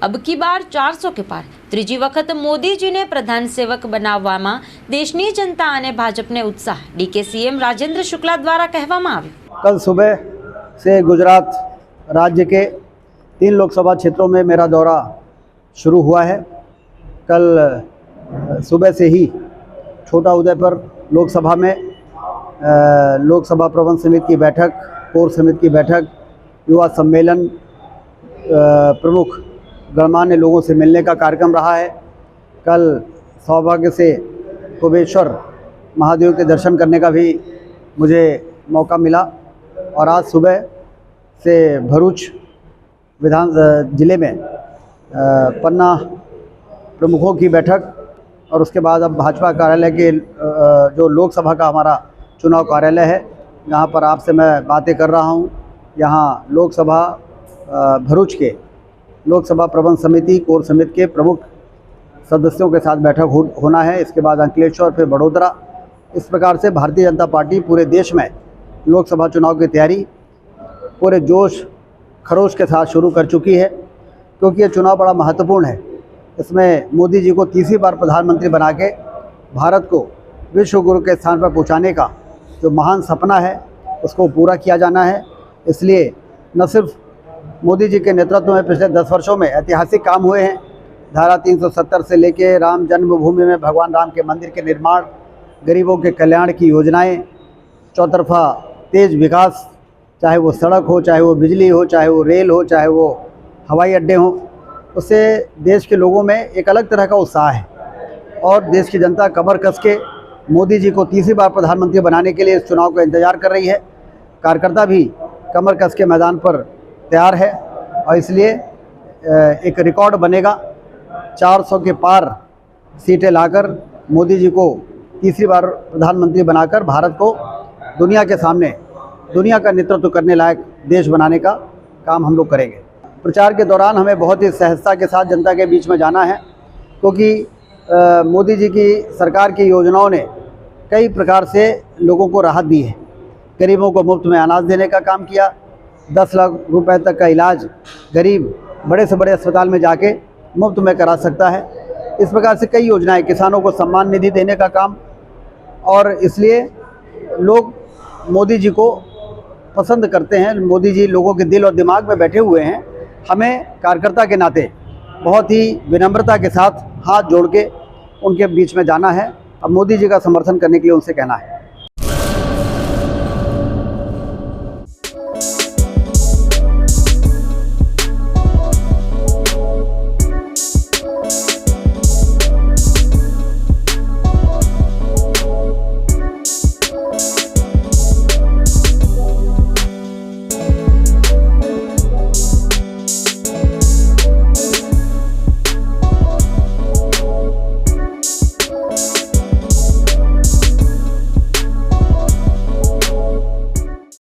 अब की बार 400 के पार ત્રીજી વખત મોદીજીને પ્રધાન સેવક બનાવવામાં દેશની જનતા અને ભાજપને उत्साह ડીકે સીએમ રાજેન્દ્ર શુક્લા द्वारा કહેવામાં આવ્યું। कल सुबह से गुजरात राज्य के 3 लोकसभा क्षेत्रों में मेरा दौरा शुरू हुआ है। कल सुबह से ही छोटा उदयपुर लोकसभा में लोकसभा प्रबंध समिति की बैठक, कोर समिति की बैठक, युवा सम्मेलन, प्रमुख गणमान्य लोगों से मिलने का कार्यक्रम रहा है। कल सौभाग्य से कुबेश्वर महादेव के दर्शन करने का भी मुझे मौका मिला और आज सुबह से भरूच विधान जिले में पन्ना प्रमुखों की बैठक और उसके बाद अब भाजपा कार्यालय के जो लोकसभा का हमारा चुनाव कार्यालय है, यहाँ पर आपसे मैं बातें कर रहा हूँ। यहाँ लोकसभा भरूच के लोकसभा प्रबंध समिति, कोर समिति के प्रमुख सदस्यों के साथ बैठक होना है। इसके बाद अंकलेश्वर, फिर बड़ोदरा। इस प्रकार से भारतीय जनता पार्टी पूरे देश में लोकसभा चुनाव की तैयारी पूरे जोश खरोश के साथ शुरू कर चुकी है, क्योंकि ये चुनाव बड़ा महत्वपूर्ण है। इसमें मोदी जी को तीसरी बार प्रधानमंत्री बना के भारत को विश्व गुरु के स्थान पर पहुंचाने का जो महान सपना है उसको पूरा किया जाना है। इसलिए न सिर्फ मोदी जी के नेतृत्व में पिछले 10 वर्षों में ऐतिहासिक काम हुए हैं। धारा 370 से लेके राम जन्मभूमि में भगवान राम के मंदिर के निर्माण, गरीबों के कल्याण की योजनाएं, चौतरफा तेज विकास, चाहे वो सड़क हो, चाहे वो बिजली हो, चाहे वो रेल हो, चाहे वो हवाई अड्डे हों, उससे देश के लोगों में एक अलग तरह का उत्साह है और देश की जनता कमर कस के मोदी जी को तीसरी बार प्रधानमंत्री बनाने के लिए इस चुनाव का इंतज़ार कर रही है। कार्यकर्ता भी कमर कस के मैदान पर तैयार है और इसलिए एक रिकॉर्ड बनेगा। 400 के पार सीटें लाकर मोदी जी को तीसरी बार प्रधानमंत्री बनाकर भारत को दुनिया के सामने दुनिया का नेतृत्व करने लायक देश बनाने का काम हम लोग करेंगे। प्रचार के दौरान हमें बहुत ही सहजता के साथ जनता के बीच में जाना है, क्योंकि मोदी जी की सरकार की योजनाओं ने कई प्रकार से लोगों को राहत दी है। गरीबों को मुफ्त में अनाज देने का काम किया, 10 लाख रुपए तक का इलाज गरीब बड़े से बड़े अस्पताल में जाके मुफ्त में करा सकता है। इस प्रकार से कई योजनाएं, किसानों को सम्मान निधि देने का काम, और इसलिए लोग मोदी जी को पसंद करते हैं। मोदी जी लोगों के दिल और दिमाग में बैठे हुए हैं। हमें कार्यकर्ता के नाते बहुत ही विनम्रता के साथ हाथ जोड़ के उनके बीच में जाना है। अब मोदी जी का समर्थन करने के लिए उनसे कहना है।